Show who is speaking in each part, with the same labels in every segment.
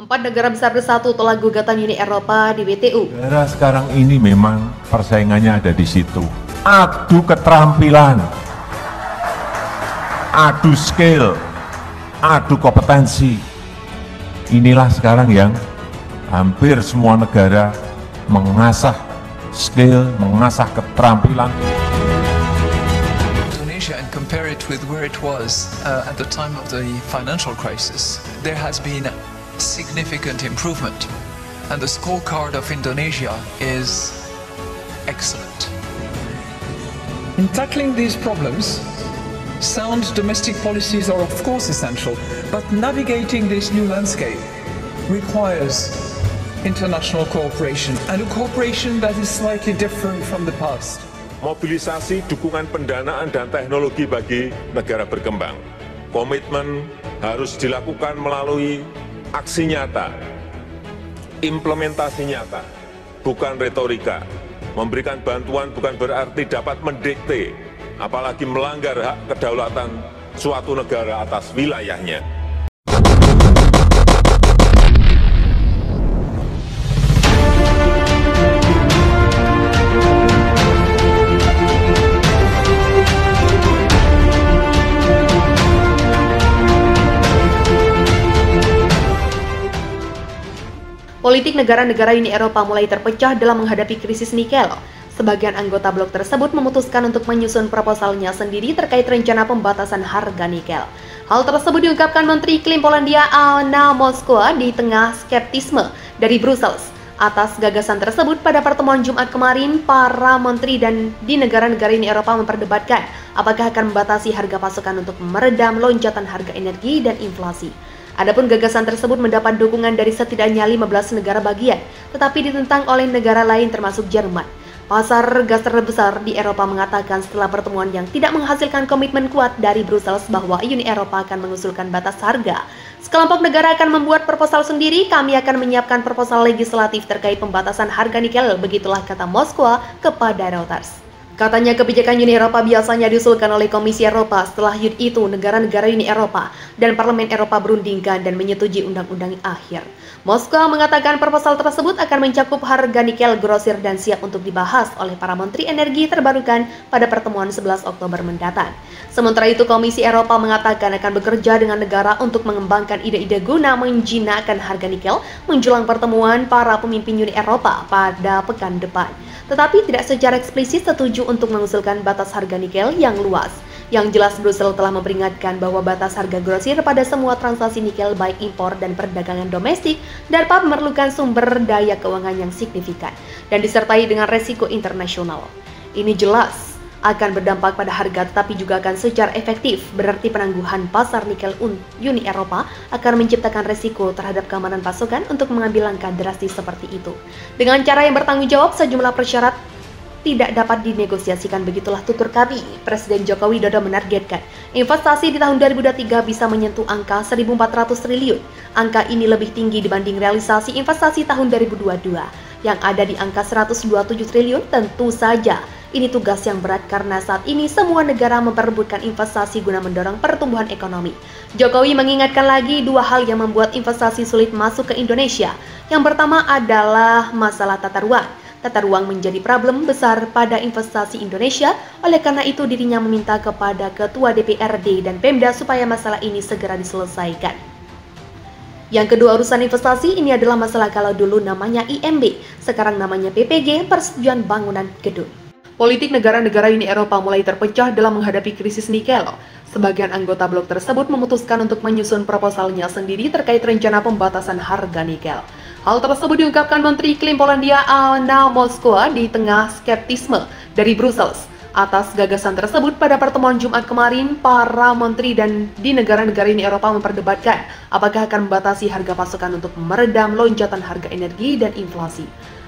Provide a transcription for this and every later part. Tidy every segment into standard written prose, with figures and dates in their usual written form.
Speaker 1: Empat negara besar bersatu tolak gugatan Uni Eropa di WTO.
Speaker 2: Negara sekarang ini memang persaingannya ada di situ. Adu keterampilan, adu skill, adu kompetensi. Inilah sekarang yang hampir semua negara mengasah skill, mengasah keterampilan.
Speaker 3: Indonesia and compare it with where it was at the time of the financial crisis, there has been significant improvement, and the scorecard of Indonesia is excellent. In tackling these problems, sound domestic policies are of course essential, but navigating this new landscape requires international cooperation, and a cooperation that is slightly different from the past.
Speaker 4: Mobilisasi dukungan pendanaan dan teknologi bagi negara berkembang. Komitmen harus dilakukan melalui aksi nyata, implementasi nyata, bukan retorika. Memberikan bantuan bukan berarti dapat mendikte, apalagi melanggar hak kedaulatan suatu negara atas wilayahnya.
Speaker 1: Politik negara-negara Uni Eropa mulai terpecah dalam menghadapi krisis nikel. Sebagian anggota blok tersebut memutuskan untuk menyusun proposalnya sendiri terkait rencana pembatasan harga nikel. Hal tersebut diungkapkan Menteri Iklim Polandia Anna Moskwa di tengah skeptisme dari Brussels. Atas gagasan tersebut, pada pertemuan Jumat kemarin, para menteri dan di negara-negara Uni Eropa memperdebatkan apakah akan membatasi harga pasokan untuk meredam loncatan harga energi dan inflasi. Adapun gagasan tersebut mendapat dukungan dari setidaknya 15 negara bagian, tetapi ditentang oleh negara lain termasuk Jerman. Pasar gas terbesar di Eropa mengatakan setelah pertemuan yang tidak menghasilkan komitmen kuat dari Brussels bahwa Uni Eropa akan mengusulkan batas harga. Sekelompok negara akan membuat proposal sendiri, kami akan menyiapkan proposal legislatif terkait pembatasan harga nikel, begitulah kata Moskwa kepada Reuters. Katanya kebijakan Uni Eropa biasanya diusulkan oleh Komisi Eropa, setelah itu negara-negara Uni Eropa dan Parlemen Eropa berundingkan dan menyetujui undang-undang akhir. Moskwa mengatakan proposal tersebut akan mencakup harga nikel grosir dan siap untuk dibahas oleh para menteri energi terbarukan pada pertemuan 11 Oktober mendatang. Sementara itu Komisi Eropa mengatakan akan bekerja dengan negara untuk mengembangkan ide-ide guna menjinakkan harga nikel menjelang pertemuan para pemimpin Uni Eropa pada pekan depan. Tetapi tidak secara eksplisit setuju untuk mengusulkan batas harga nikel yang luas. Yang jelas Brussels telah memperingatkan bahwa batas harga grosir pada semua transaksi nikel baik impor dan perdagangan domestik dapat memerlukan sumber daya keuangan yang signifikan dan disertai dengan resiko internasional. Ini jelas akan berdampak pada harga tetapi juga akan secara efektif, berarti penangguhan pasar nikel Uni Eropa akan menciptakan resiko terhadap keamanan pasokan untuk mengambil langkah drastis seperti itu. Dengan cara yang bertanggung jawab, sejumlah persyarat tidak dapat dinegosiasikan, begitulah tutur kami. Presiden Joko Widodo menargetkan investasi di tahun 2023 bisa menyentuh angka 1.400 triliun. Angka ini lebih tinggi dibanding realisasi investasi tahun 2022 yang ada di angka 127 triliun. Tentu saja ini tugas yang berat karena saat ini semua negara memperebutkan investasi guna mendorong pertumbuhan ekonomi. Jokowi mengingatkan lagi dua hal yang membuat investasi sulit masuk ke Indonesia. Yang pertama adalah masalah tata ruang. Tata ruang menjadi problem besar pada investasi Indonesia, oleh karena itu dirinya meminta kepada Ketua DPRD dan Pemda supaya masalah ini segera diselesaikan. Yang kedua, urusan investasi ini adalah masalah kalau dulu namanya IMB, sekarang namanya PPG, Persetujuan Bangunan Gedung. Politik negara-negara Uni Eropa mulai terpecah dalam menghadapi krisis nikel. Sebagian anggota blok tersebut memutuskan untuk menyusun proposalnya sendiri terkait rencana pembatasan harga nikel. Hal tersebut diungkapkan Menteri Iklim Polandia Anna Moskwa di tengah skeptisme dari Brussels. Atas gagasan tersebut, pada pertemuan Jumat kemarin, para menteri dan di negara-negara Uni Eropa memperdebatkan apakah akan membatasi harga pasokan untuk meredam loncatan harga energi dan inflasi.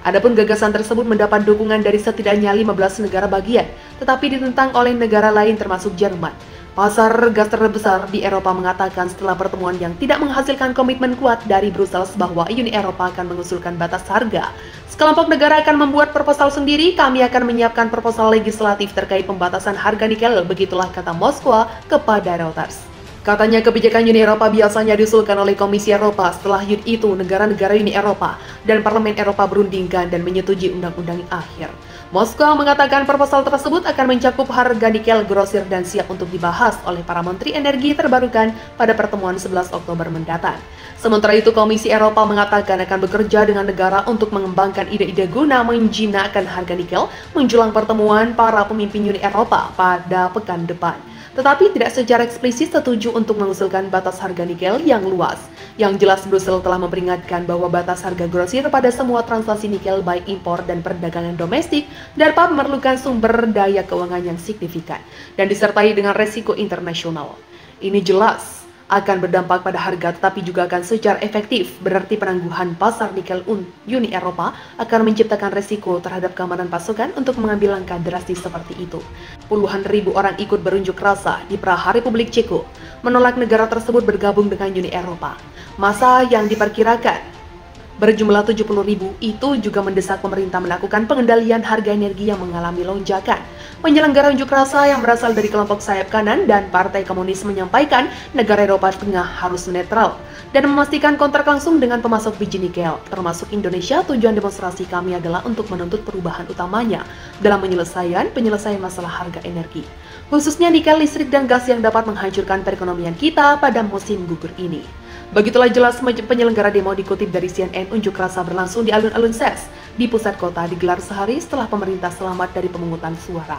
Speaker 1: Adapun gagasan tersebut mendapat dukungan dari setidaknya 15 negara bagian, tetapi ditentang oleh negara lain termasuk Jerman. Pasar gas terbesar di Eropa mengatakan setelah pertemuan yang tidak menghasilkan komitmen kuat dari Brussels bahwa Uni Eropa akan mengusulkan batas harga. Sekelompok negara akan membuat proposal sendiri, kami akan menyiapkan proposal legislatif terkait pembatasan harga nikel, begitulah kata Moskwa kepada Reuters. Katanya kebijakan Uni Eropa biasanya diusulkan oleh Komisi Eropa. Setelah itu, negara-negara Uni Eropa dan Parlemen Eropa berundingkan dan menyetujui undang-undang akhir. Moskow mengatakan proposal tersebut akan mencakup harga nikel grosir dan siap untuk dibahas oleh para Menteri Energi Terbarukan pada pertemuan 11 Oktober mendatang. Sementara itu, Komisi Eropa mengatakan akan bekerja dengan negara untuk mengembangkan ide-ide guna menjinakkan harga nikel menjelang pertemuan para pemimpin Uni Eropa pada pekan depan. Tetapi tidak secara eksplisit setuju untuk mengusulkan batas harga nikel yang luas. Yang jelas, Brussel telah memperingatkan bahwa batas harga grosir pada semua transaksi nikel baik impor dan perdagangan domestik dapat memerlukan sumber daya keuangan yang signifikan dan disertai dengan resiko internasional. Ini jelas akan berdampak pada harga, tetapi juga akan secara efektif, berarti penangguhan pasar nikel Uni Eropa akan menciptakan resiko terhadap keamanan pasokan untuk mengambil langkah drastis seperti itu. Puluhan ribu orang ikut berunjuk rasa di Praha, Republik Ceko, menolak negara tersebut bergabung dengan Uni Eropa. Massa yang diperkirakan berjumlah 70.000 itu juga mendesak pemerintah melakukan pengendalian harga energi yang mengalami lonjakan. Penyelenggara unjuk rasa yang berasal dari kelompok sayap kanan dan Partai Komunis menyampaikan negara Eropa Tengah harus netral dan memastikan kontrak langsung dengan pemasok biji nikel, termasuk Indonesia. Tujuan demonstrasi kami adalah untuk menuntut perubahan utamanya dalam penyelesaian masalah harga energi, khususnya nikel, listrik, dan gas yang dapat menghancurkan perekonomian kita pada musim gugur ini. Begitulah jelas penyelenggara demo dikutip dari CNN. Unjuk rasa berlangsung di alun-alun Ses di pusat kota, digelar sehari setelah pemerintah selamat dari pemungutan suara.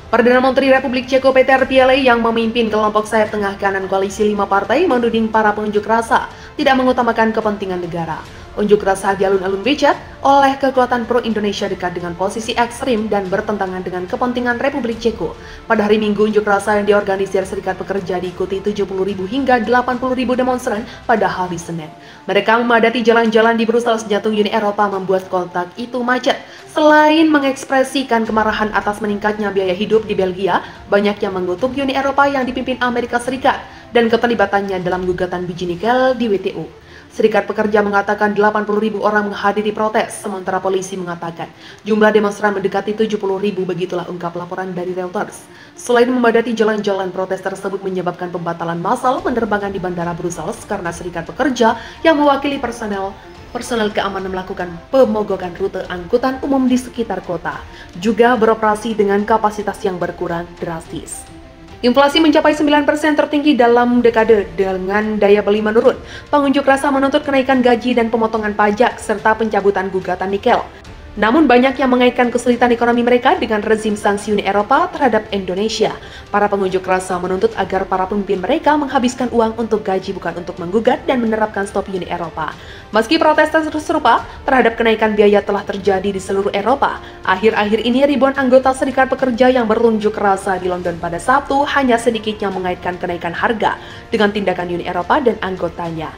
Speaker 1: Perdana Menteri Republik Ceko Peter Fiala yang memimpin kelompok sayap tengah kanan koalisi 5 partai menuding para pengunjuk rasa tidak mengutamakan kepentingan negara. Unjuk rasa di alun-alun becet oleh kekuatan pro-Indonesia dekat dengan posisi ekstrim dan bertentangan dengan kepentingan Republik Ceko. Pada hari Minggu, unjuk rasa yang diorganisir Serikat Pekerja diikuti 70.000 hingga 80.000 demonstran pada hari Senin. Mereka memadati jalan-jalan di Brussels, jantung Uni Eropa, membuat kota itu macet. Selain mengekspresikan kemarahan atas meningkatnya biaya hidup di Belgia, banyak yang mengutuk Uni Eropa yang dipimpin Amerika Serikat dan keterlibatannya dalam gugatan biji nikel di WTO. Serikat Pekerja mengatakan 80.000 orang menghadiri protes, sementara polisi mengatakan jumlah demonstran mendekati 70.000, begitulah ungkap laporan dari Reuters. Selain memadati jalan-jalan, protes tersebut menyebabkan pembatalan massal penerbangan di Bandara Brussels karena Serikat Pekerja yang mewakili personel keamanan melakukan pemogokan rute angkutan umum di sekitar kota, juga beroperasi dengan kapasitas yang berkurang drastis. Inflasi mencapai 9% tertinggi dalam dekade dengan daya beli menurun. Pengunjuk rasa menuntut kenaikan gaji dan pemotongan pajak serta pencabutan gugatan nikel. Namun banyak yang mengaitkan kesulitan ekonomi mereka dengan rezim sanksi Uni Eropa terhadap Indonesia. Para pengunjuk rasa menuntut agar para pemimpin mereka menghabiskan uang untuk gaji bukan untuk menggugat dan menerapkan stop Uni Eropa. Meski protes serupa terhadap kenaikan biaya telah terjadi di seluruh Eropa, akhir-akhir ini ribuan anggota Serikat Pekerja yang berunjuk rasa di London pada Sabtu hanya sedikit yang mengaitkan kenaikan harga dengan tindakan Uni Eropa dan anggotanya.